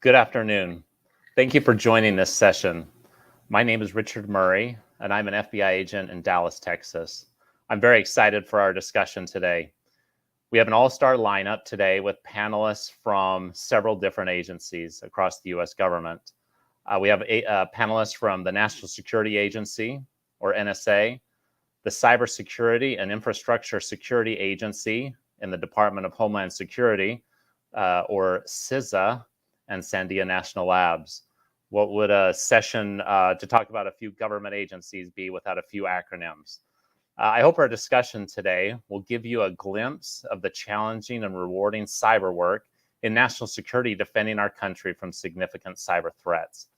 Good afternoon. Thank you for joining this session. My name is Richard Murray, and I'm an FBI agent in Dallas, Texas. I'm very excited for our discussion today. We have an all-star lineup today with panelists from several different agencies across the U.S. government. We have panelists from the National Security Agency, or NSA, the Cybersecurity and Infrastructure Security Agency in the Department of Homeland Security, or CISA, and Sandia National Labs. What would a session to talk about a few government agencies be without a few acronyms? I hope our discussion today will give you a glimpse of the challenging and rewarding cyber work in national security defending our country from significant cyber threats.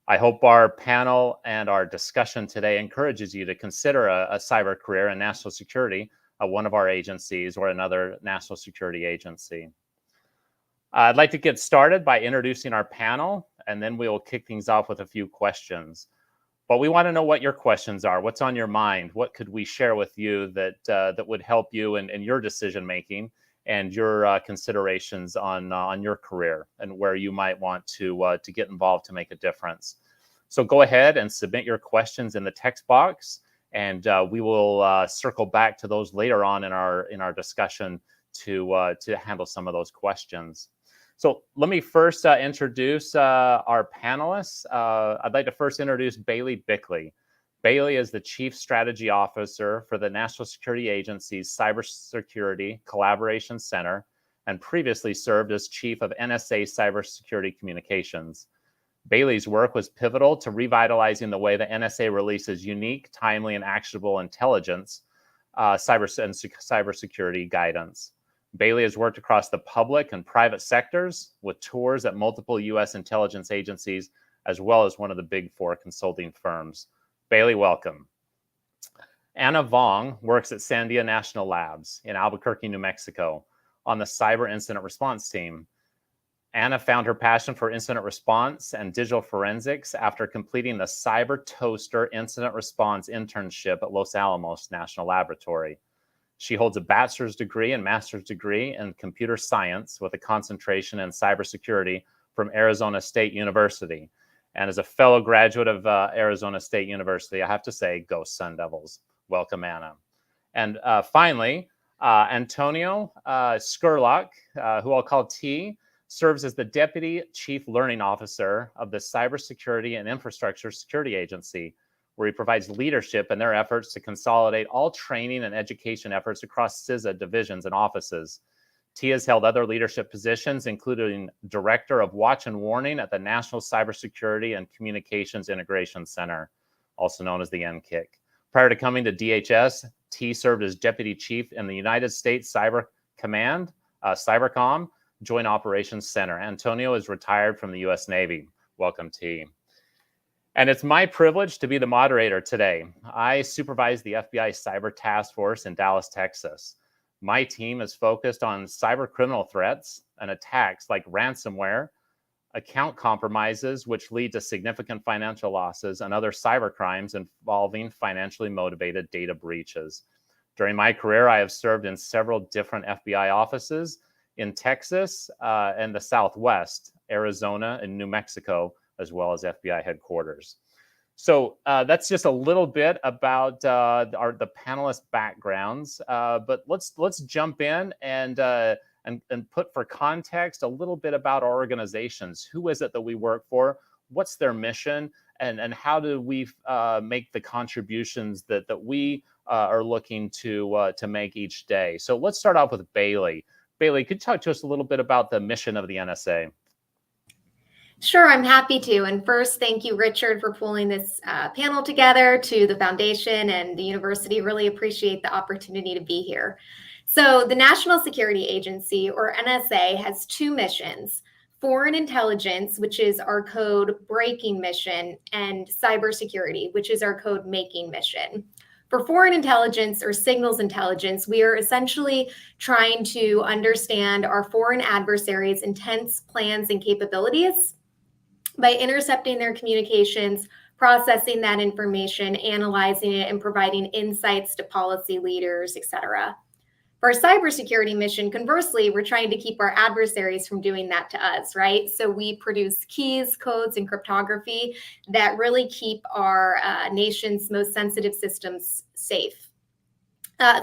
I hope our panel and our discussion today encourages you to consider a cyber career in national security at one of our agencies or another national security agency. I'd like to get started by introducing our panel, and then we will kick things off with a few questions. But we want to know what your questions are. What's on your mind? What could we share with you that would help you in your decision making and your considerations on your career and where you might want to get involved to make a difference? So go ahead and submit your questions in the text box, and we will circle back to those later on in our discussion to handle some of those questions. So let me first introduce our panelists. I'd like to first introduce Bailey Bickley. Bailey is the Chief Strategy Officer for the National Security Agency's Cybersecurity Collaboration Center and previously served as Chief of NSA Cybersecurity Communications. Bailey's work was pivotal to revitalizing the way the NSA releases unique, timely, and actionable intelligence, cybersecurity guidance. Bailey has worked across the public and private sectors with tours at multiple U.S. intelligence agencies, as well as one of the big four consulting firms. Bailey, welcome. Anna Vong works at Sandia National Labs in Albuquerque, New Mexico, on the Cyber Incident Response Team. Anna found her passion for incident response and digital forensics after completing the Cyber Toaster Incident Response internship at Los Alamos National Laboratory. She holds a bachelor's degree and master's degree in computer science with a concentration in cybersecurity from Arizona State University. And as a fellow graduate of Arizona State University, I have to say, go Sun Devils. Welcome, Anna. And finally, Antonio Skurlock, who I'll call T, serves as the Deputy Chief Learning Officer of the Cybersecurity and Infrastructure Security Agency, where he provides leadership in their efforts to consolidate all training and education efforts across CISA divisions and offices. T has held other leadership positions, including Director of Watch and Warning at the National Cybersecurity and Communications Integration Center, also known as the NCIC. Prior to coming to DHS, T served as Deputy Chief in the United States Cyber Command, Cybercom, Joint Operations Center. Antonio is retired from the U.S. Navy. Welcome, T. And it's my privilege to be the moderator today. I supervise the FBI Cyber Task Force in Dallas, Texas. My team is focused on cyber criminal threats and attacks like ransomware, account compromises, which lead to significant financial losses, and other cyber crimes involving financially motivated data breaches. During my career, I have served in several different FBI offices in Texas and the Southwest, Arizona, and New Mexico, as well as FBI headquarters. So that's just a little bit about the panelists' backgrounds. But let's jump in and put for context a little bit about our organizations. Who is it that we work for? What's their mission? And how do we make the contributions that we are looking to make each day? So let's start off with Bailey. Bailey, could you talk to us a little bit about the mission of the NSA? Sure, I'm happy to. And first, thank you, Richard, for pulling this panel together, to the foundation and the university. Really appreciate the opportunity to be here. So the National Security Agency, or NSA, has two missions: foreign intelligence, which is our code breaking mission, and cybersecurity, which is our code making mission. For foreign intelligence, or signals intelligence, we are essentially trying to understand our foreign adversaries' intents, plans, and capabilities by intercepting their communications, processing that information, analyzing it, and providing insights to policy leaders, etc. For our cybersecurity mission, conversely, we're trying to keep our adversaries from doing that to us, right? So we produce keys, codes, and cryptography that really keep our nation's most sensitive systems safe.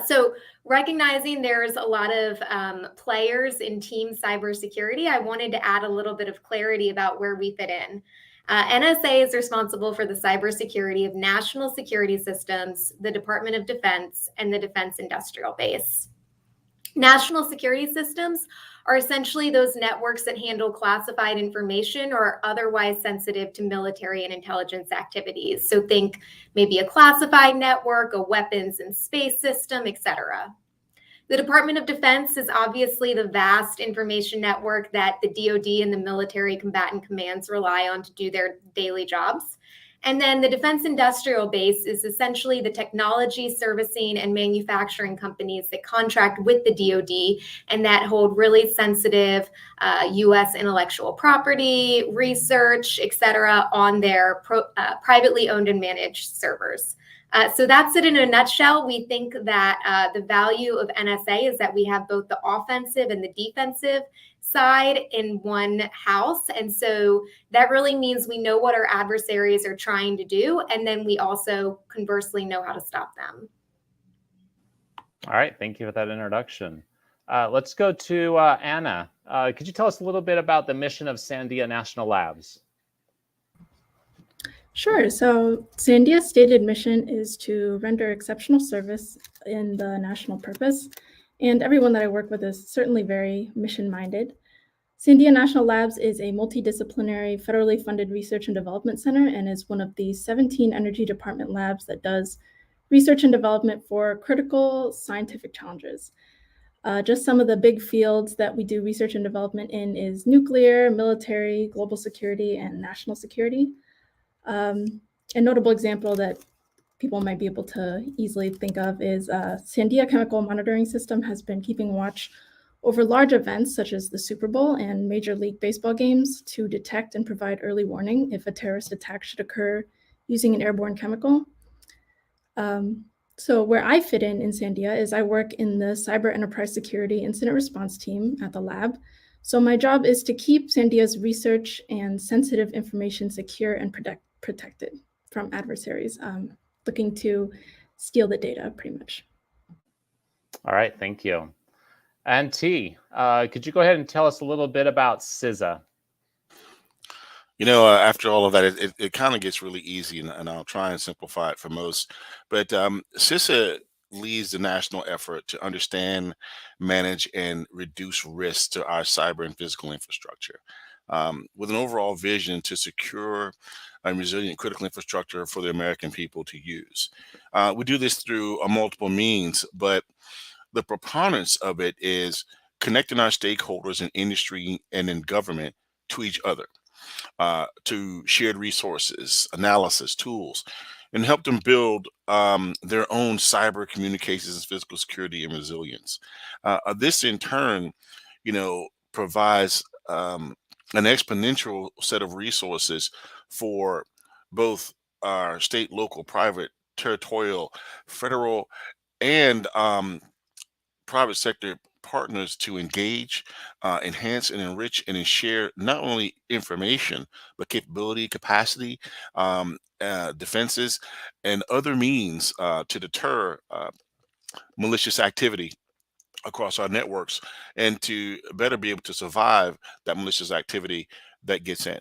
So recognizing there's a lot of players in team cybersecurity, I wanted to add a little bit of clarity about where we fit in. NSA is responsible for the cybersecurity of national security systems, the Department of Defense, and the Defense Industrial Base. National security systems are essentially those networks that handle classified information or are otherwise sensitive to military and intelligence activities. So think maybe a classified network, a weapons and space system, etc. The Department of Defense is obviously the vast information network that the DoD and the military combatant commands rely on to do their daily jobs. And then the Defense Industrial Base is essentially the technology, servicing, and manufacturing companies that contract with the DoD and that hold really sensitive U.S. intellectual property, research, et cetera, on their privately owned and managed servers. So that's it in a nutshell. We think that the value of NSA is that we have both the offensive and the defensive side in one house. And so that really means we know what our adversaries are trying to do. And then we also conversely know how to stop them. All right. Thank you for that introduction. Let's go to Anna. Could you tell us a little bit about the mission of Sandia National Labs? Sure. So Sandia's stated mission is to render exceptional service in the national purpose. And everyone that I work with is certainly very mission-minded. Sandia National Labs is a multidisciplinary, federally funded research and development center and is one of the 17 energy department labs that does research and development for critical scientific challenges. Just some of the big fields that we do research and development in is nuclear, military, global security, and national security. A notable example that people might be able to easily think of is Sandia Chemical Monitoring System has been keeping watch over large events such as the Super Bowl and Major League Baseball games to detect and provide early warning if a terrorist attack should occur using an airborne chemical. So where I fit in Sandia is I work in the Cyber Enterprise Security Incident Response Team at the lab. So my job is to keep Sandia's research and sensitive information secure and protected from adversaries looking to steal the data, pretty much. All right, thank you. And T, could you go ahead and tell us a little bit about CISA? You know, after all of that, it kind of gets really easy, and I'll try and simplify it for most. But CISA leads the national effort to understand, manage, and reduce risks to our cyber and physical infrastructure, with an overall vision to secure and resilient critical infrastructure for the American people to use. We do this through multiple means, but the preponderance of it is connecting our stakeholders in industry and in government to each other, to shared resources, analysis, tools, and help them build their own cyber communications, physical security, and resilience. This in turn, provides an exponential set of resources for both our state, local, private, territorial, federal, and private sector partners to engage, enhance, and enrich and share not only information, but capability, capacity, defenses, and other means to deter malicious activity across our networks and to better be able to survive that malicious activity that gets in.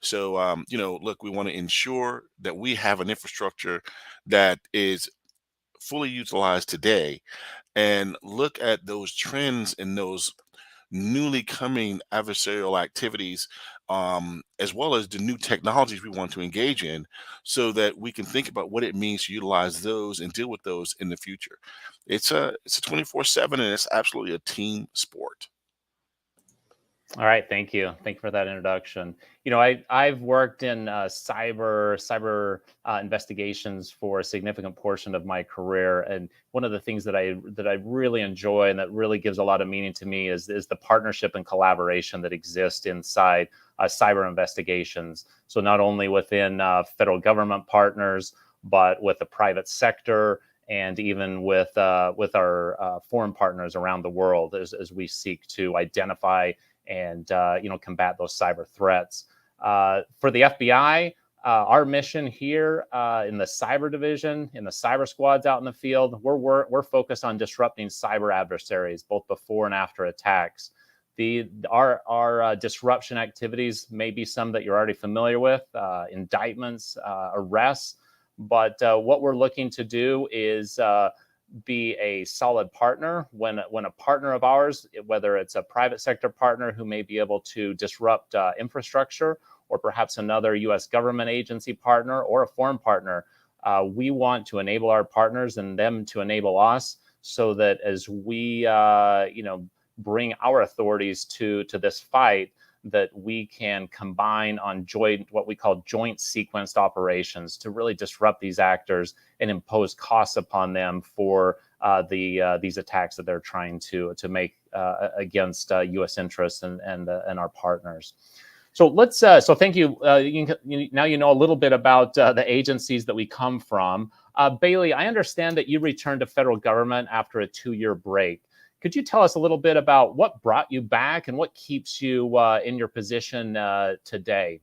So, look, we want to ensure that we have an infrastructure that is fully utilized today and look at those trends and those newly coming adversarial activities, as well as the new technologies we want to engage in, so that we can think about what it means to utilize those and deal with those in the future. It's a 24/7, and it's absolutely a team sport. All right, thank you. Thank you for that introduction. I've worked in cyber investigations for a significant portion of my career, and one of the things that I really enjoy and that really gives a lot of meaning to me is the partnership and collaboration that exists inside cyber investigations. So not only within federal government partners, but with the private sector and even with our foreign partners around the world as we seek to identify and combat those cyber threats. For the FBI, our mission here in the cyber division, in the cyber squads out in the field, we're focused on disrupting cyber adversaries, both before and after attacks. Our disruption activities may be some that you're already familiar with, indictments, arrests, but what we're looking to do is be a solid partner when a partner of ours, whether it's a private sector partner who may be able to disrupt infrastructure, or perhaps another U.S. government agency partner or a foreign partner, we want to enable our partners and them to enable us, so that as we bring our authorities to this fight, that we can combine on what we call joint sequenced operations to really disrupt these actors and impose costs upon them for these attacks that they're trying to make against U.S. interests and our partners. So let's. So thank you. Now you know a little bit about the agencies that we come from. Bailey, I understand that you returned to federal government after a 2-year break. Could you tell us a little bit about what brought you back and what keeps you in your position today?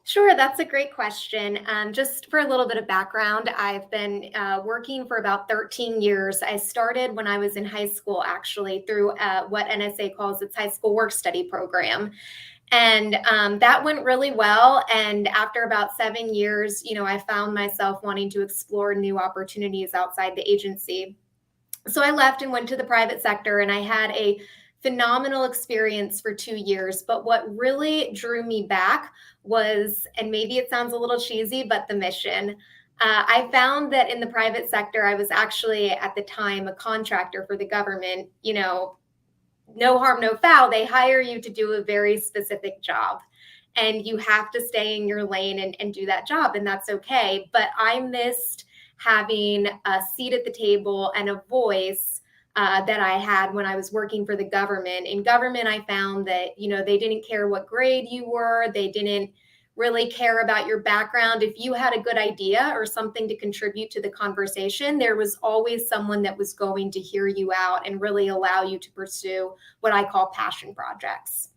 Sure, that's a great question. Just for a little bit of background, I've been working for about 13 years. I started when I was in high school, actually, through what NSA calls its high school work study program. And that went really well. And after about 7 years, I found myself wanting to explore new opportunities outside the agency. So I left and went to the private sector, and I had a phenomenal experience for 2 years. But what really drew me back was, and maybe it sounds a little cheesy, but the mission. I found that in the private sector, I was actually at the time a contractor for the government. No harm, no foul. They hire you to do a very specific job, and you have to stay in your lane and do that job, and that's okay. But I missed having a seat at the table and a voice that I had when I was working for the government. In government, I found that, they didn't care what grade you were. They didn't really care about your background. If you had a good idea or something to contribute to the conversation, there was always someone that was going to hear you out and really allow you to pursue what I call passion projects.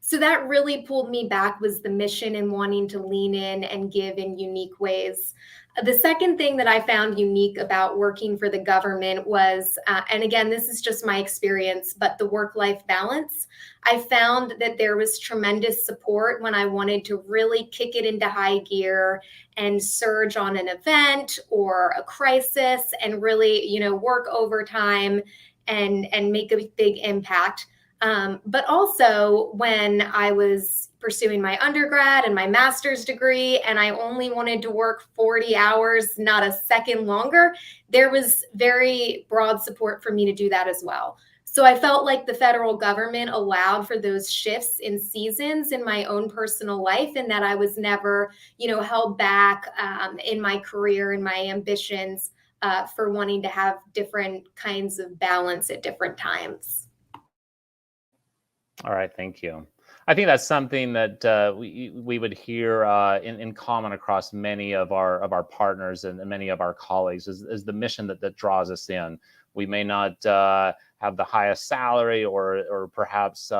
So that really pulled me back, was the mission and wanting to lean in and give in unique ways. The second thing that I found unique about working for the government was, and again, this is just my experience, but the work-life balance. I found that there was tremendous support when I wanted to really kick it into high gear and surge on an event or a crisis and really, work overtime and make a big impact. But also when I was pursuing my undergrad and my master's degree, and I only wanted to work 40 hours, not a second longer, there was very broad support for me to do that as well. So I felt like the federal government allowed for those shifts in seasons in my own personal life, and that I was never, held back in my career and my ambitions for wanting to have different kinds of balance at different times. All right, thank you. I think that's something that we would hear in common across many of our partners and many of our colleagues is the mission that draws us in. We may not have the highest salary or perhaps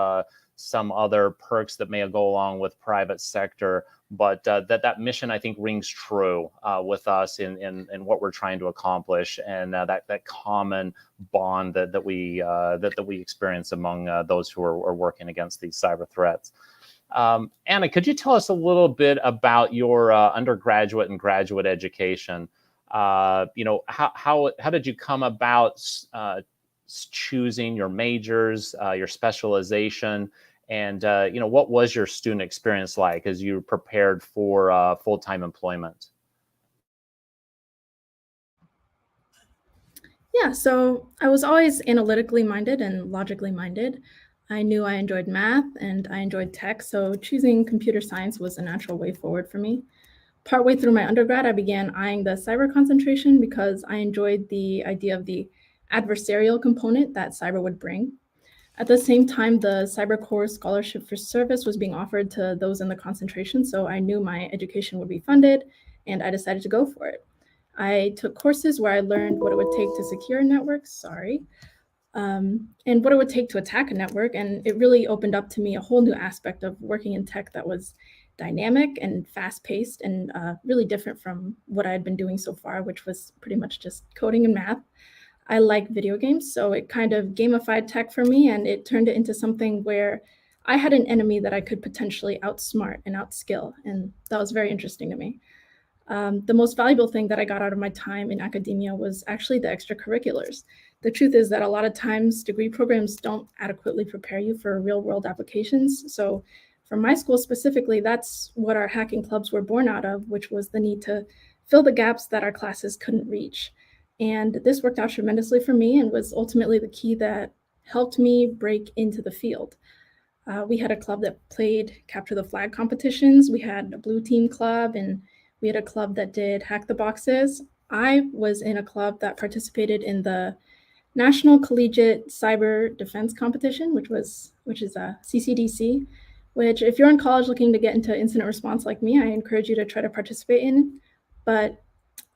some other perks that may go along with private sector, but that mission, I think, rings true with us in what we're trying to accomplish, and that common bond that we experience among those who are working against these cyber threats. Anna, could you tell us a little bit about your undergraduate and graduate education? How did you come about choosing your majors, your specialization? And, what was your student experience like as you prepared for full-time employment? Yeah, so I was always analytically minded and logically minded. I knew I enjoyed math and I enjoyed tech, so choosing computer science was a natural way forward for me. Partway through my undergrad, I began eyeing the cyber concentration because I enjoyed the idea of the adversarial component that cyber would bring. At the same time, the Cyber Corps Scholarship for Service was being offered to those in the concentration, so I knew my education would be funded and I decided to go for it. I took courses where I learned what it would take to secure a network, and what it would take to attack a network. And it really opened up to me a whole new aspect of working in tech that was dynamic and fast-paced and really different from what I had been doing so far, which was pretty much just coding and math. I like video games, so it kind of gamified tech for me, and it turned it into something where I had an enemy that I could potentially outsmart and outskill, and that was very interesting to me. The most valuable thing that I got out of my time in academia was actually the extracurriculars. The truth is that a lot of times degree programs don't adequately prepare you for real-world applications. So for my school specifically, that's what our hacking clubs were born out of, which was the need to fill the gaps that our classes couldn't reach. And this worked out tremendously for me and was ultimately the key that helped me break into the field. We had a club that played capture the flag competitions. We had a blue team club, and we had a club that did hack the boxes. I was in a club that participated in the National Collegiate Cyber Defense Competition, which is a CCDC, which if you're in college looking to get into incident response like me, I encourage you to try to participate in. But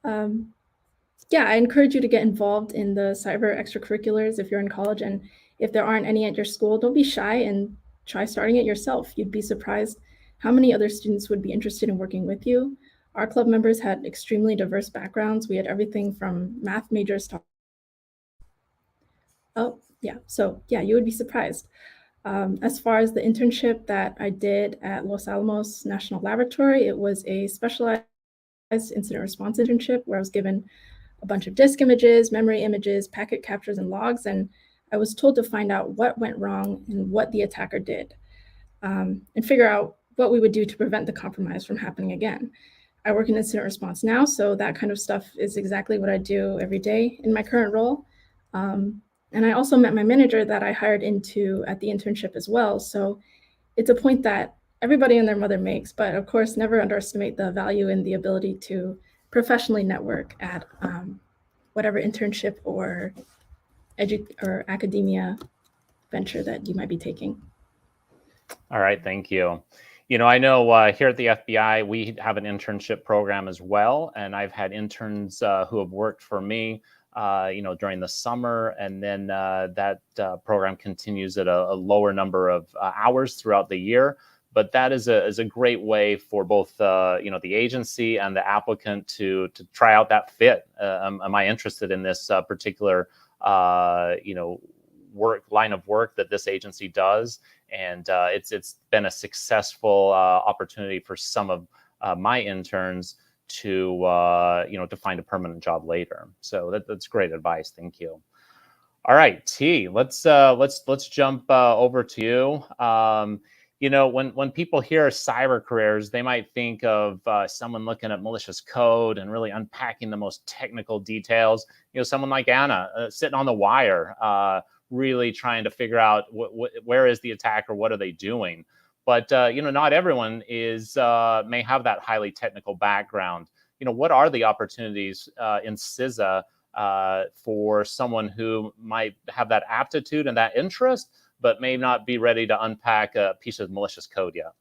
yeah, I encourage you to get involved in the cyber extracurriculars if you're in college. And if there aren't any at your school, don't be shy and try starting it yourself. You'd be surprised how many other students would be interested in working with you. Our club members had extremely diverse backgrounds. We had everything from math majors to you would be surprised. As far as the internship that I did at Los Alamos National Laboratory, it was a specialized incident response internship where I was given a bunch of disk images, memory images, packet captures, and logs, and I was told to find out what went wrong and what the attacker did, and figure out what we would do to prevent the compromise from happening again. I work in incident response now, so that kind of stuff is exactly what I do every day in my current role. And I also met my manager that I hired into at the internship as well. So it's a point that everybody and their mother makes, but of course, never underestimate the value in the ability to professionally network at whatever internship or academia venture that you might be taking. All right, thank you. I know here at the FBI, we have an internship program as well, and I've had interns who have worked for me during the summer, and then that program continues at a lower number of hours throughout the year. But that is a great way for both the agency and the applicant to try out that fit. Am I interested in this particular line of work that this agency does? And it's been a successful opportunity for some of my interns to find a permanent job later. So that's great advice. Thank you. All right, T, let's jump over to you. When people hear cyber careers, they might think of someone looking at malicious code and really unpacking the most technical details. Someone like Anna sitting on the wire, really trying to figure out where is the attacker, what are they doing. But not everyone may have that highly technical background. What are the opportunities in CISA for someone who might have that aptitude and that interest, but may not be ready to unpack a piece of malicious code yet?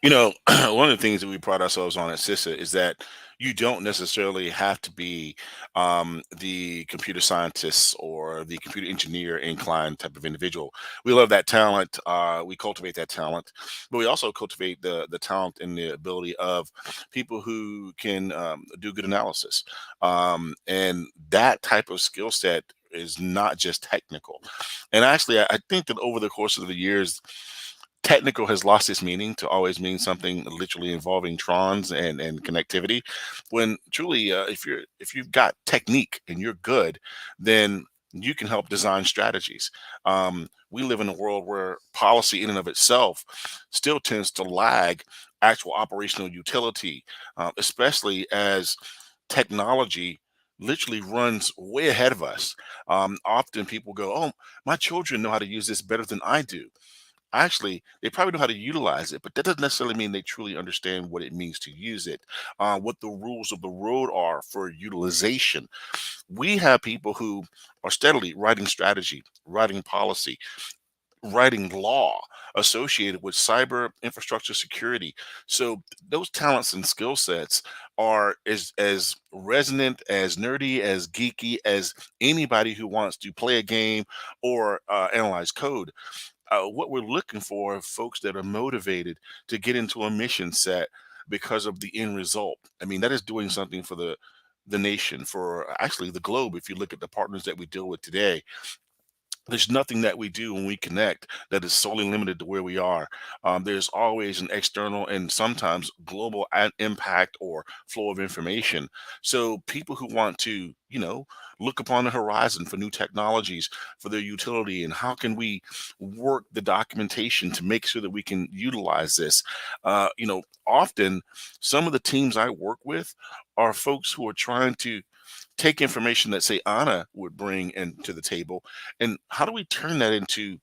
One of the things that we pride ourselves on at CISA is that you don't necessarily have to be the computer scientist or the computer engineer inclined type of individual. We love that talent. We cultivate that talent, but we also cultivate the talent and the ability of people who can do good analysis. And that type of skill set is not just technical. And actually, I think that over the course of the years, technical has lost its meaning to always mean something literally involving trons and connectivity, when truly if you've got technique and you're good, then you can help design strategies. We live in a world where policy in and of itself still tends to lag actual operational utility, especially as technology literally runs way ahead of us. Often people go, oh, my children know how to use this better than I do. Actually, they probably know how to utilize it, but that doesn't necessarily mean they truly understand what it means to use it, what the rules of the road are for utilization. We have people who are steadily writing strategy, writing policy, writing law associated with cyber infrastructure security. So those talents and skill sets are as resonant, as nerdy, as geeky as anybody who wants to play a game or analyze code. What we're looking for are folks that are motivated to get into a mission set because of the end result. I mean, that is doing something for the nation, for actually the globe. If you look at the partners that we deal with today, there's nothing that we do when we connect that is solely limited to where we are. There's always an external and sometimes global impact or flow of information. So people who want to, look upon the horizon for new technologies, for their utility, and how can we work the documentation to make sure that we can utilize this. Often some of the teams I work with are folks who are trying to take information that say Anna would bring into the table, and how do we turn that into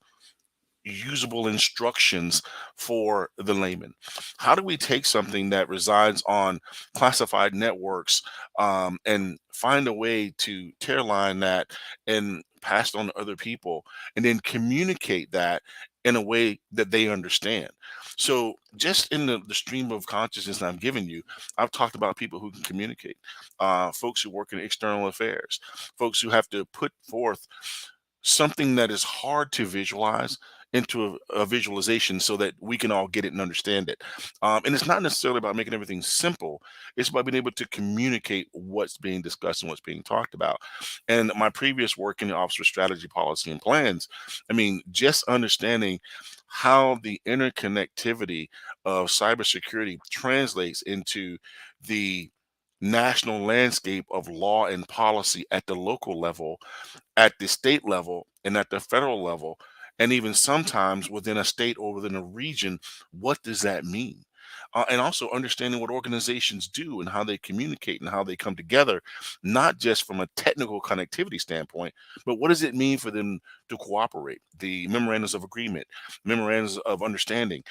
usable instructions for the layman? How do we take something that resides on classified networks, and find a way to tear line that and pass it on to other people, and then communicate that in a way that they understand? So just in the stream of consciousness I'm giving you, I've talked about people who can communicate, folks who work in external affairs, folks who have to put forth something that is hard to visualize into a visualization so that we can all get it and understand it. And it's not necessarily about making everything simple. It's about being able to communicate what's being discussed and what's being talked about. And my previous work in the Office of Strategy, Policy, and Plans, I mean, just understanding how the interconnectivity of cybersecurity translates into the national landscape of law and policy at the local level, at the state level, and at the federal level, and even sometimes within a state or within a region. What does that mean? And also understanding what organizations do and how they communicate and how they come together, not just from a technical connectivity standpoint, but what does it mean for them to cooperate? The memorandums of agreement, memorandums of understanding.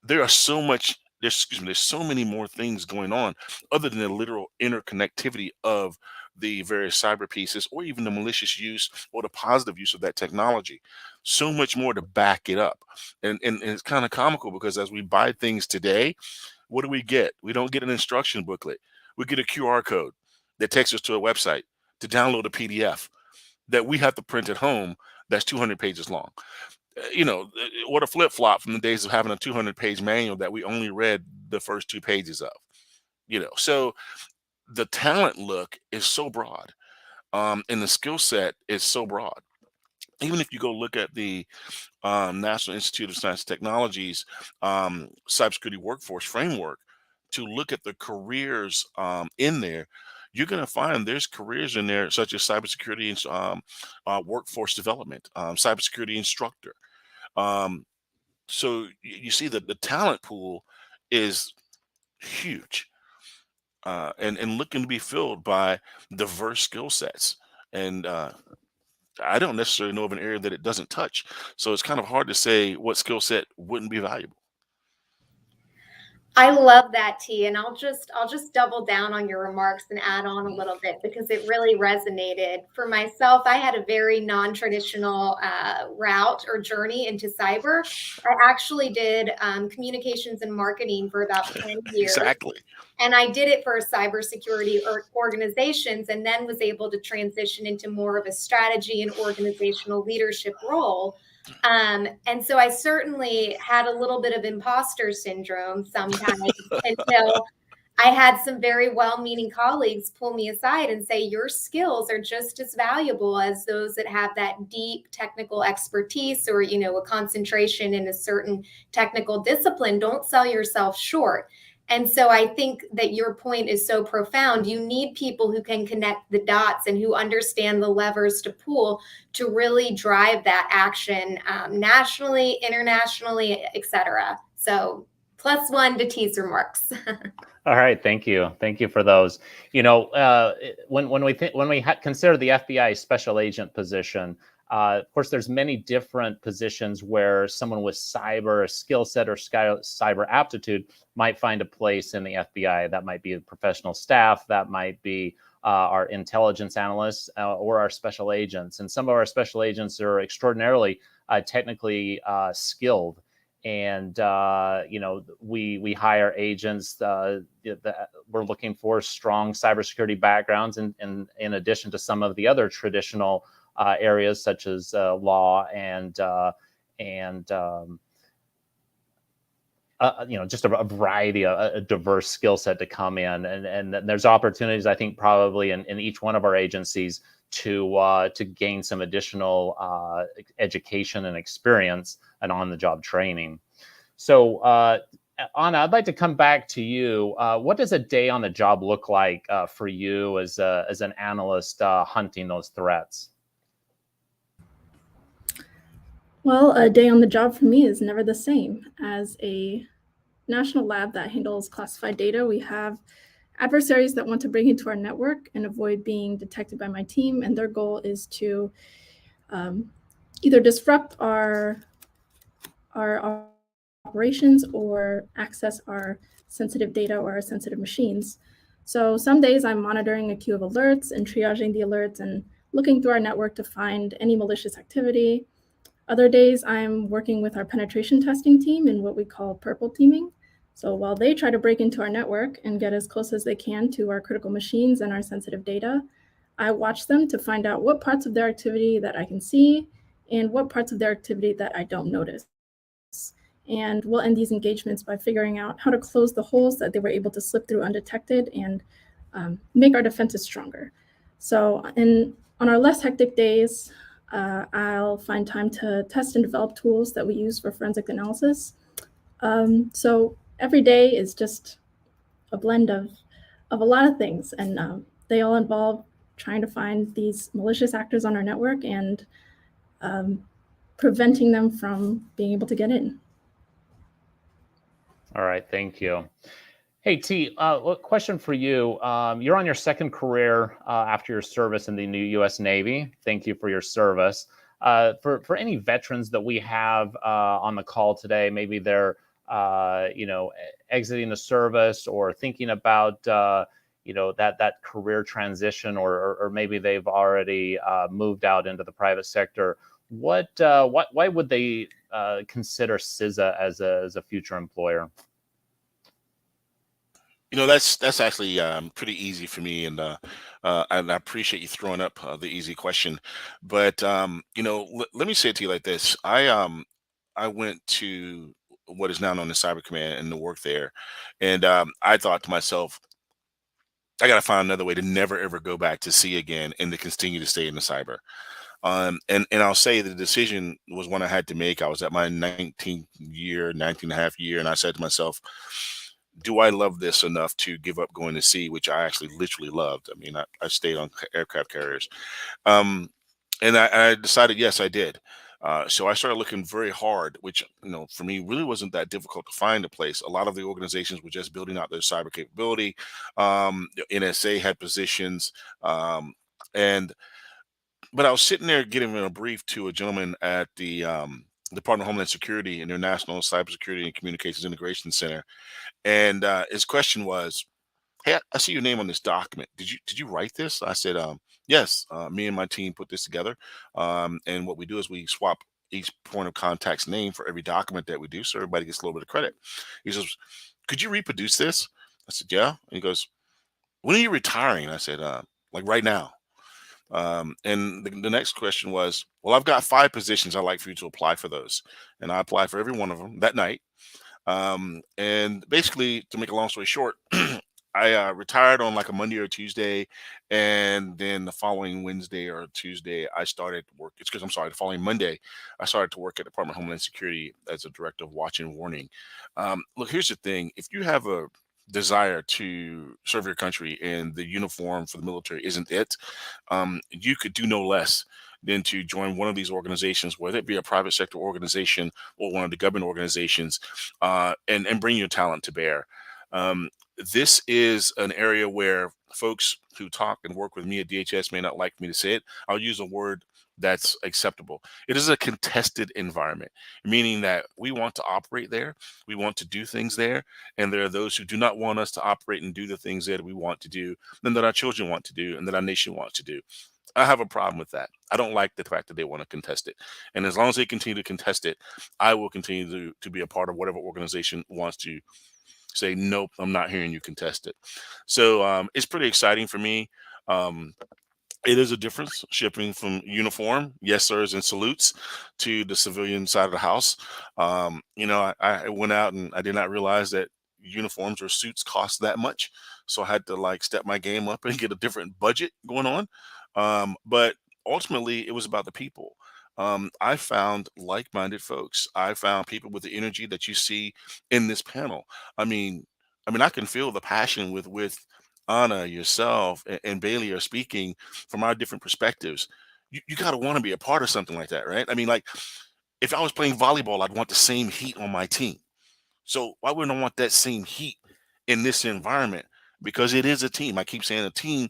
There are so much there's so many more things going on other than the literal interconnectivity of the various cyber pieces, or even the malicious use or the positive use of that technology. So much more to back it up. And it's kind of comical because as we buy things today, what do we get? We don't get an instruction booklet. We get a QR code that takes us to a website to download a PDF that we have to print at home that's 200 pages long. What a flip flop from the days of having a 200-page manual that we only read the first 2 pages of. So the talent look is so broad, and the skill set is so broad. Even if you go look at the National Institute of Science and Technology's cybersecurity workforce framework to look at the careers in there, you're going to find there's careers in there such as cybersecurity and workforce development, cybersecurity instructor. So you see that the talent pool is huge, and looking to be filled by diverse skill sets. And I don't necessarily know of an area that it doesn't touch. So it's kind of hard to say what skill set wouldn't be valuable. I love that, T, and I'll just double down on your remarks and add on a little bit because it really resonated. For myself, I had a very non-traditional route or journey into cyber. I actually did communications and marketing for about 10 years. Exactly. And I did it for cybersecurity organizations, and then was able to transition into more of a strategy and organizational leadership role. And so I certainly had a little bit of imposter syndrome sometimes until I had some very well-meaning colleagues pull me aside and say, your skills are just as valuable as those that have that deep technical expertise or, a concentration in a certain technical discipline. Don't sell yourself short. And so I think that your point is so profound. You need people who can connect the dots and who understand the levers to pull to really drive that action nationally, internationally, et cetera. So +1 to T's remarks. All right, thank you for those. When we consider the FBI special agent position, of course, there's many different positions where someone with cyber skill set or cyber aptitude might find a place in the FBI. That might be professional staff, that might be our intelligence analysts, or our special agents. And some of our special agents are extraordinarily technically skilled. And we hire agents that we're looking for strong cybersecurity backgrounds, in addition to some of the other traditional areas such as law and just a variety of a diverse skill set to come in, and there's opportunities, I think, probably in each one of our agencies to gain some additional education and experience and on-the-job training. So, Anna, I'd like to come back to you. What does a day on the job look like for you as an analyst hunting those threats? Well, a day on the job for me is never the same. As a national lab that handles classified data, we have adversaries that want to break into our network and avoid being detected by my team, and their goal is to either disrupt our operations or access our sensitive data or our sensitive machines. So some days I'm monitoring a queue of alerts and triaging the alerts and looking through our network to find any malicious activity. Other days I'm working with our penetration testing team in what we call purple teaming. So while they try to break into our network and get as close as they can to our critical machines and our sensitive data, I watch them to find out what parts of their activity that I can see and what parts of their activity that I don't notice. And we'll end these engagements by figuring out how to close the holes that they were able to slip through undetected and make our defenses stronger. So on our less hectic days, I'll find time to test and develop tools that we use for forensic analysis. So every day is just a blend of a lot of things, and they all involve trying to find these malicious actors on our network and preventing them from being able to get in. All right, thank you. Hey, T, question for you. You're on your second career after your service in the new U.S. Navy. Thank you for your service. For any veterans that we have on the call today, maybe they're exiting the service or thinking about that career transition, or maybe they've already moved out into the private sector. Why would they consider CISA as a future employer? That's actually pretty easy for me, and I appreciate you throwing up the easy question. But let me say it to you like this: I went to what is now known as Cyber Command and the work there, and I thought to myself, I got to find another way to never ever go back to sea again and to continue to stay in the cyber. And I'll say the decision was one I had to make. I was at my 19 and a half year, and I said to myself, do I love this enough to give up going to sea, which I actually literally loved. I mean, I stayed on aircraft carriers. And I decided, yes, I did. So I started looking very hard, which, for me really wasn't that difficult to find a place. A lot of the organizations were just building out their cyber capability. The NSA had positions. But I was sitting there getting a brief to a gentleman at the Department of Homeland Security in their National Cybersecurity and Communications Integration Center. And his question was, "Hey, I see your name on this document. Did you write this?" I said, "Yes. Me and my team put this together. And what we do is we swap each point of contact's name for every document that we do, so everybody gets a little bit of credit." He says, "Could you reproduce this?" I said, "Yeah." And he goes, "When are you retiring?" I said, "Like right now." And the next question was, "Well, I've got 5 positions. I'd like for you to apply for those." And I applied for every one of them that night. And basically, to make a long story short, I retired on like a Monday or Tuesday, and then the following Wednesday or Tuesday, I started work. It's because I'm sorry, the following Monday, I started to work at the Department of Homeland Security as a director of watch and warning. Look, here's the thing: if you have a desire to serve your country and the uniform for the military isn't it, you could do no less than to join one of these organizations, whether it be a private sector organization or one of the government organizations, and bring your talent to bear. This is an area where folks who talk and work with me at DHS may not like me to say it. I'll use a word that's acceptable. It is a contested environment, meaning that we want to operate there, we want to do things there, and there are those who do not want us to operate and do the things that we want to do, and that our children want to do, and that our nation wants to do. I have a problem with that. I don't like the fact that they want to contest it. And as long as they continue to contest it, I will continue to be a part of whatever organization wants to say, nope, I'm not hearing you contest it. So it's pretty exciting for me. It is a difference shipping from uniform, yes sirs, and salutes to the civilian side of the house. I went out and I did not realize that uniforms or suits cost that much. So I had to like step my game up and get a different budget going on. But ultimately, it was about the people. I found like-minded folks. I found people with the energy that you see in this panel. I mean, I can feel the passion with Anna, yourself, and Bailey are speaking from our different perspectives. You got to want to be a part of something like that, right? I mean, like if I was playing volleyball, I'd want the same heat on my team. So why wouldn't I want that same heat in this environment? Because it is a team. I keep saying a team,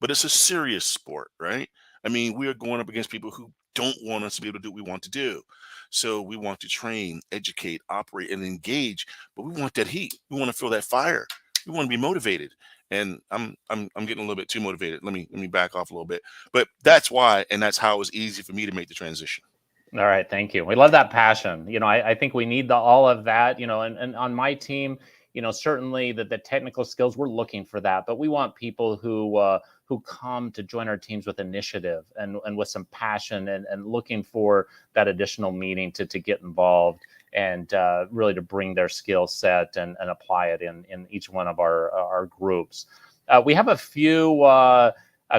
but it's a serious sport, right? I mean, we are going up against people who don't want us to be able to do what we want to do. So we want to train, educate, operate, and engage, but we want that heat. We want to feel that fire. We want to be motivated. And I'm getting a little bit too motivated. Let me back off a little bit. But that's why, and that's how it was easy for me to make the transition. All right, thank you. We love that passion. I think we need all of that. And on my team, certainly the technical skills, we're looking for that, but we want people who come to join our teams with initiative and with some passion and looking for that additional meeting to get involved and really to bring their skill set and apply it in each one of our groups. We have a few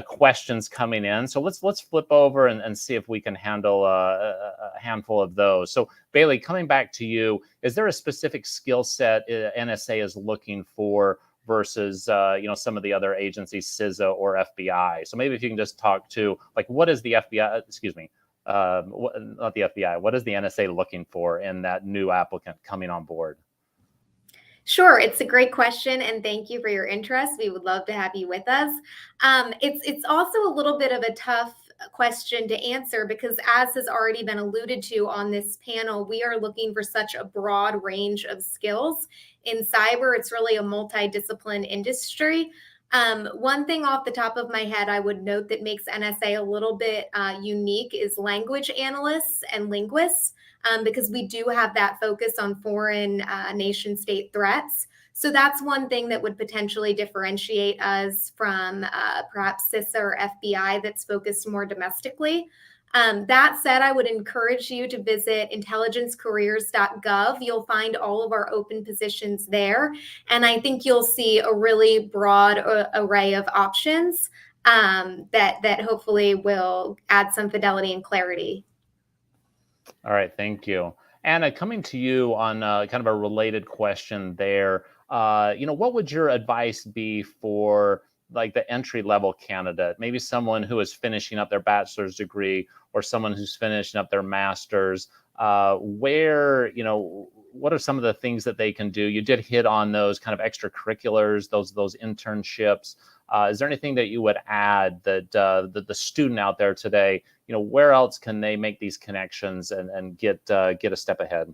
questions coming in, so let's flip over and see if we can handle a handful of those. So Bailey, coming back to you, is there a specific skill set NSA is looking for versus some of the other agencies, CISA or FBI? So maybe if you can just talk to like what is the FBI, not the FBI, what is the NSA looking for in that new applicant coming on board? Sure, it's a great question, and thank you for your interest. We would love to have you with us. It's also a little bit of a tough question to answer because, as has already been alluded to on this panel, we are looking for such a broad range of skills. In cyber, it's really a multidiscipline industry. One thing off the top of my head I would note that makes NSA a little bit unique is language analysts and linguists. Because we do have that focus on foreign nation state threats. So that's one thing that would potentially differentiate us from perhaps CISA or FBI that's focused more domestically. That said, I would encourage you to visit intelligencecareers.gov. You'll find all of our open positions there. And I think you'll see a really broad array of options that hopefully will add some fidelity and clarity. All right, thank you. Anna, coming to you on kind of a related question there, what would your advice be for like the entry-level candidate, maybe someone who is finishing up their bachelor's degree or someone who's finishing up their master's, what are some of the things that they can do? You did hit on those kind of extracurriculars, those internships. Is there anything that you would add that the student out there today, where else can they make these connections and get a step ahead?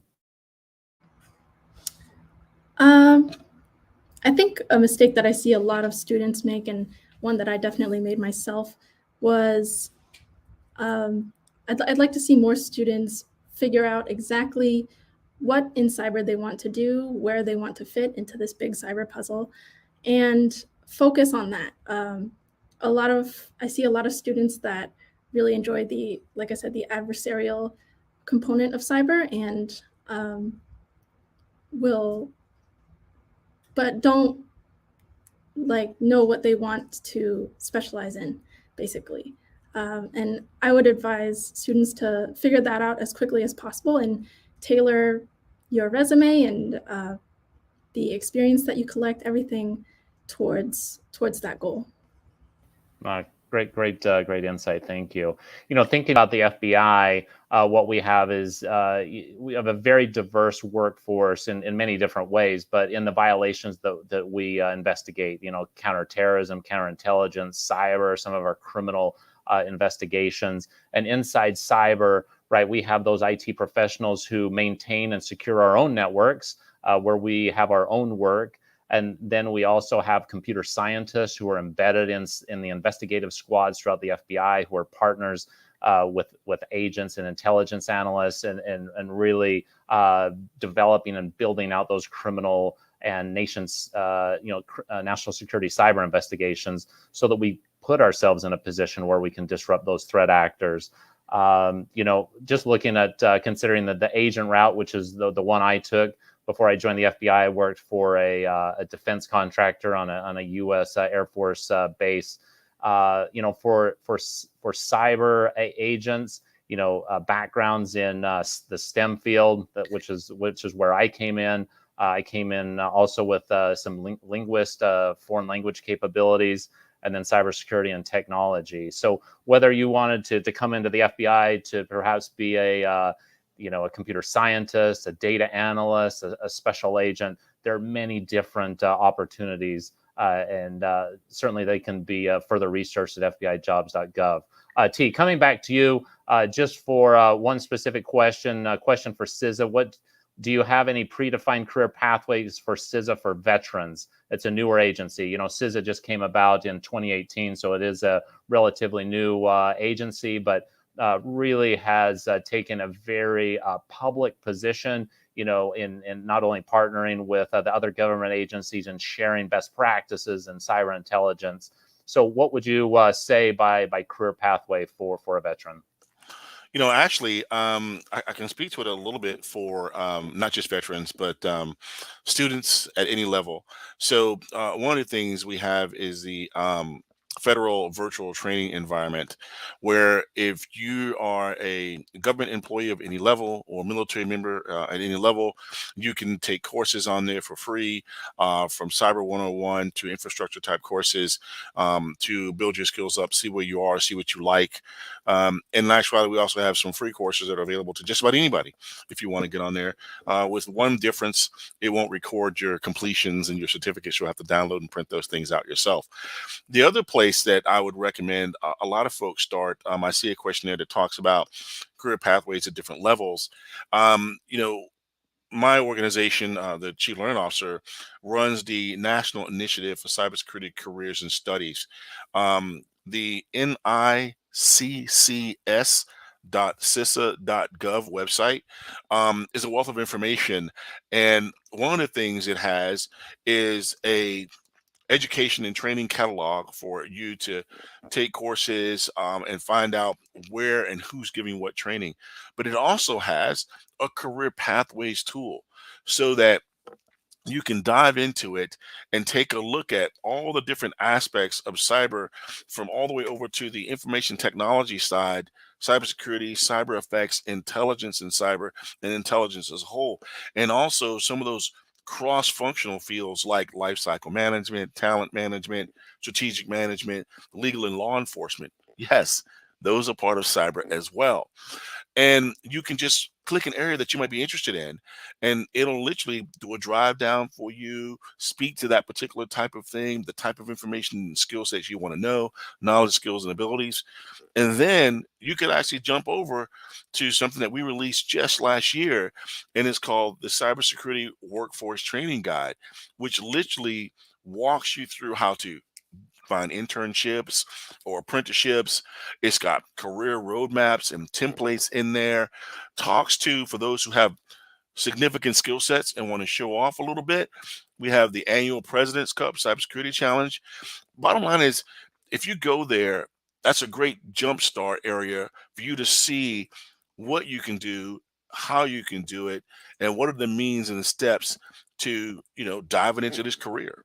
I think a mistake that I see a lot of students make, and one that I definitely made myself, was I'd like to see more students figure out exactly what in cyber they want to do, where they want to fit into this big cyber puzzle, and focus on that. I see a lot of students that really enjoy like I said, the adversarial component of cyber and but don't know what they want to specialize in, basically. And I would advise students to figure that out as quickly as possible and tailor your resume and the experience that you collect, everything towards that goal. Great insight. Thank you. Thinking about the FBI, what we have is we have a very diverse workforce in many different ways, but in the violations that we investigate, counterterrorism, counterintelligence, cyber, some of our criminal investigations, and inside cyber, right, we have those IT professionals who maintain and secure our own networks, where we have our own work. And then we also have computer scientists who are embedded in the investigative squads throughout the FBI, who are partners with agents and intelligence analysts, and really developing and building out those criminal and national security cyber investigations, so that we put ourselves in a position where we can disrupt those threat actors. Just looking at considering the agent route, which is the one I took. Before I joined the FBI, I worked for a defense contractor on a U.S. Air Force base. For cyber agents, backgrounds in the STEM field, which is where I came in. I came in also with some foreign language capabilities, and then cybersecurity and technology. So whether you wanted to come into the FBI to perhaps be a computer scientist, a data analyst, a special agent, there are many different opportunities, and certainly they can be further researched at FBIjobs.gov. T, coming back to you, just for one specific question for CISA, what do you have any predefined career pathways for CISA for veterans? It's a newer agency. CISA just came about in 2018, so it is a relatively new agency, but really has taken a very public position, in not only partnering with the other government agencies and sharing best practices in cyber intelligence. So what would you say by career pathway for a veteran? Actually, I can speak to it a little bit for not just veterans, but students at any level. So one of the things we have is the federal virtual training environment, where if you are a government employee of any level or military member at any level, you can take courses on there for free, from Cyber 101 to infrastructure type courses, to build your skills up, see where you are, see what you like. In actuality, we also have some free courses that are available to just about anybody if you want to get on there. With one difference, it won't record your completions and your certificates. You'll have to download and print those things out yourself. The other place that I would recommend a lot of folks start, I see a questionnaire that talks about career pathways at different levels. My organization, the Chief Learning Officer, runs the National Initiative for Cybersecurity Careers and Studies. The NICCS.CISA.gov website is a wealth of information. And one of the things it has is a education and training catalog for you to take courses, and find out where and who's giving what training. But it also has a career pathways tool, so that you can dive into it and take a look at all the different aspects of cyber, from all the way over to the information technology side, cybersecurity, cyber effects, intelligence in cyber, and intelligence as a whole. And also some of those cross-functional fields like lifecycle management, talent management, strategic management, legal and law enforcement. Yes, those are part of cyber as well. And you can just click an area that you might be interested in, and it'll literally do a drive down for you, speak to that particular type of thing, the type of information and skill sets you want to know, knowledge, skills, and abilities. And then you could actually jump over to something that we released just last year, and it's called the Cybersecurity Workforce Training Guide, which literally walks you through how to find internships or apprenticeships. It's got career roadmaps and templates in there. Talks to, for those who have significant skill sets and want to show off a little bit, we have the annual President's Cup Cybersecurity Challenge. Bottom line is, if you go there, that's a great jumpstart area for you to see what you can do, how you can do it, and what are the means and the steps to diving into this career.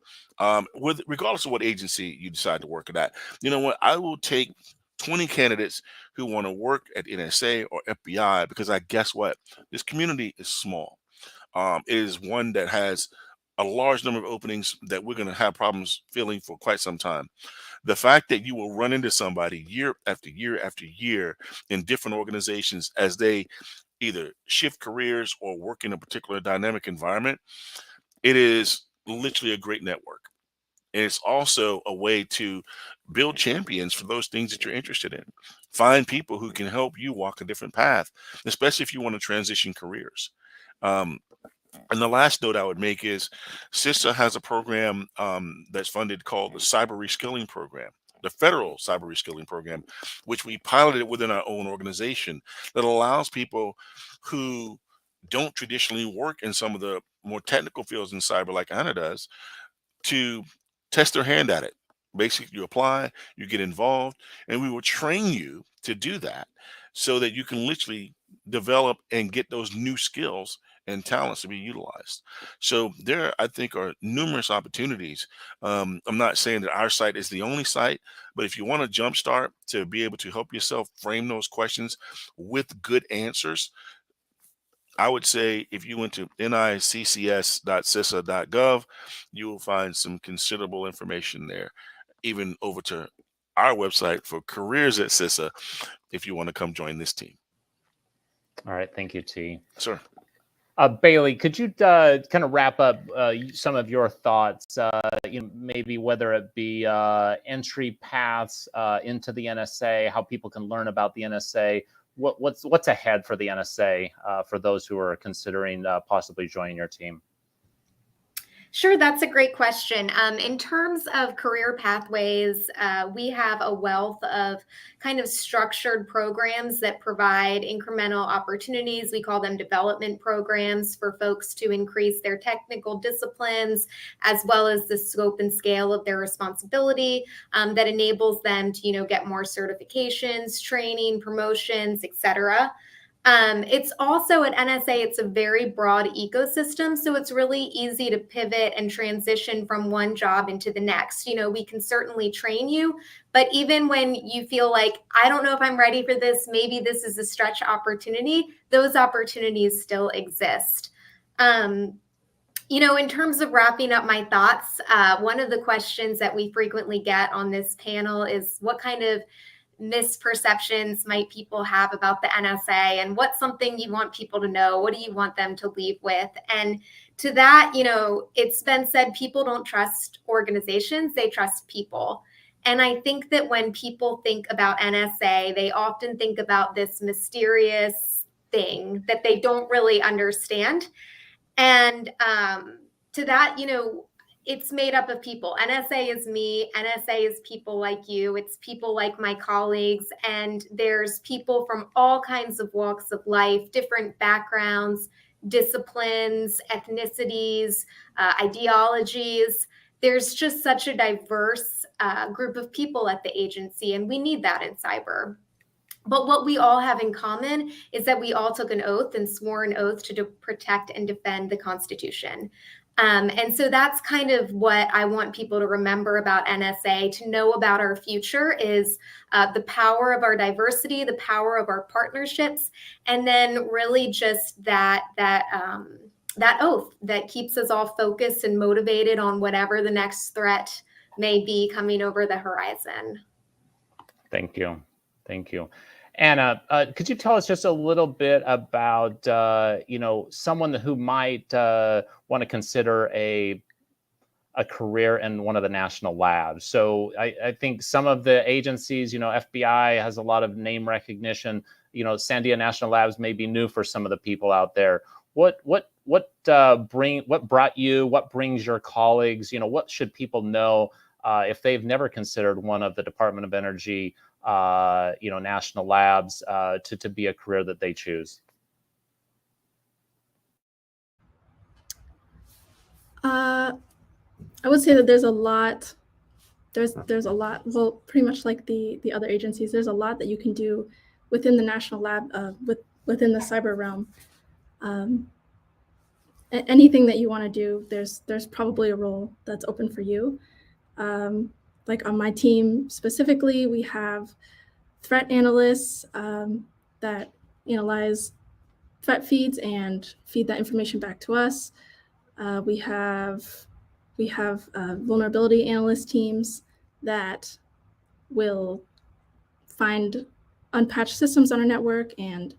With regardless of what agency you decide to work at, you know what, I will take 20 candidates who want to work at NSA or FBI, because I guess what, this community is small. It is one that has a large number of openings that we're going to have problems filling for quite some time. the fact that you will run into somebody year after year after year in different organizations as they either shift careers or work in a particular dynamic environment, it is literally a great network. And it's also a way to build champions for those things that you're interested in. Find people who can help you walk a different path, especially if you want to transition careers. Um, and the last note I would make is CISA has a program that's funded called the Cyber Reskilling Program, the federal cyber reskilling program, which we piloted within our own organization, that allows people who don't traditionally work in some of the more technical fields in cyber like Anna does to test their hand at it. Basically, you apply, you get involved, and we will train you to do that so that you can literally develop and get those new skills and talents to be utilized. So there, I think, are numerous opportunities. I'm not saying that our site is the only site, but if you want to jumpstart to be able to help yourself frame those questions with good answers, I would say if you went to NICCS.CISA.gov, you will find some considerable information there. Even over to our website for careers at CISA, if you want to come join this team. All right, thank you, T. Sir. Bailey, could you kind of wrap up some of your thoughts, maybe whether it be entry paths into the NSA, how people can learn about the NSA, what's ahead for the NSA for those who are considering possibly joining your team? Sure, that's a great question. In terms of career pathways, we have a wealth of kind of structured programs that provide incremental opportunities. We call them development programs for folks to increase their technical disciplines, as well as the scope and scale of their responsibility that enables them to, get more certifications, training, promotions, etc. It's also at NSA, it's a very broad ecosystem. So it's really easy to pivot and transition from one job into the next. We can certainly train you, but even when you feel like, I don't know if I'm ready for this, maybe this is a stretch opportunity, those opportunities still exist. In terms of wrapping up my thoughts, one of the questions that we frequently get on this panel is what kind of misperceptions might people have about the NSA, and what's something you want people to know? What do you want them to leave with? And to that, it's been said, people don't trust organizations, they trust people. And I think that when people think about NSA, they often think about this mysterious thing that they don't really understand. And to that, it's made up of people. NSA is me. NSA is people like you. It's people like my colleagues. And there's people from all kinds of walks of life, different backgrounds, disciplines, ethnicities, ideologies. There's just such a diverse group of people at the agency, and we need that in cyber. But what we all have in common is that we all took an oath and swore an oath to protect and defend the Constitution. And so that's kind of what I want people to remember about NSA, to know about our future is the power of our diversity, the power of our partnerships, and then really just that oath that keeps us all focused and motivated on whatever the next threat may be coming over the horizon. Thank you. Thank you. Anna, could you tell us just a little bit about, someone who might want to consider a career in one of the national labs? So I think some of the agencies, FBI has a lot of name recognition. Sandia National Labs may be new for some of the people out there. What brought you? What brings your colleagues? What should people know if they've never considered one of the Department of Energy national labs to be a career that they choose? I would say that there's a lot. There's a lot. Well, pretty much like the other agencies, there's a lot that you can do within the national lab, within the cyber realm. Anything that you want to do, there's probably a role that's open for you. Like on my team specifically, we have threat analysts that analyze threat feeds and feed that information back to us. We have vulnerability analyst teams that will find unpatched systems on our network and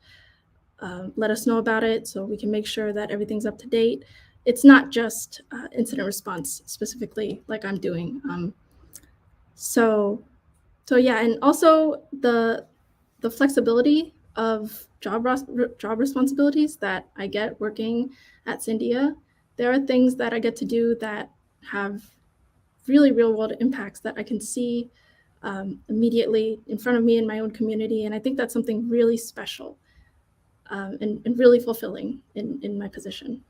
let us know about it so we can make sure that everything's up to date. It's not just incident response specifically like I'm doing. So yeah, and also the flexibility of job responsibilities that I get working at Sandia. There are things that I get to do that have really real world impacts that I can see immediately in front of me in my own community. And I think that's something really special and really fulfilling in my position.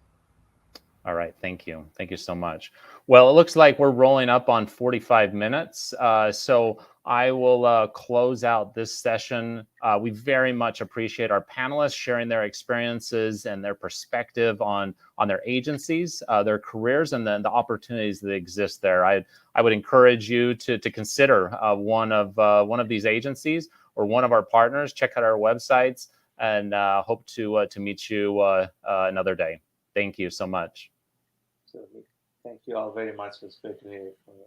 All right, thank you. Thank you so much. Well, it looks like we're rolling up on 45 minutes. So I will close out this session. We very much appreciate our panelists sharing their experiences and their perspective on their agencies, their careers, and then the opportunities that exist there. I would encourage you to consider one of these agencies or one of our partners. Check out our websites, and hope to meet you another day. Thank you so much. So thank you all very much. It's great to hear from you.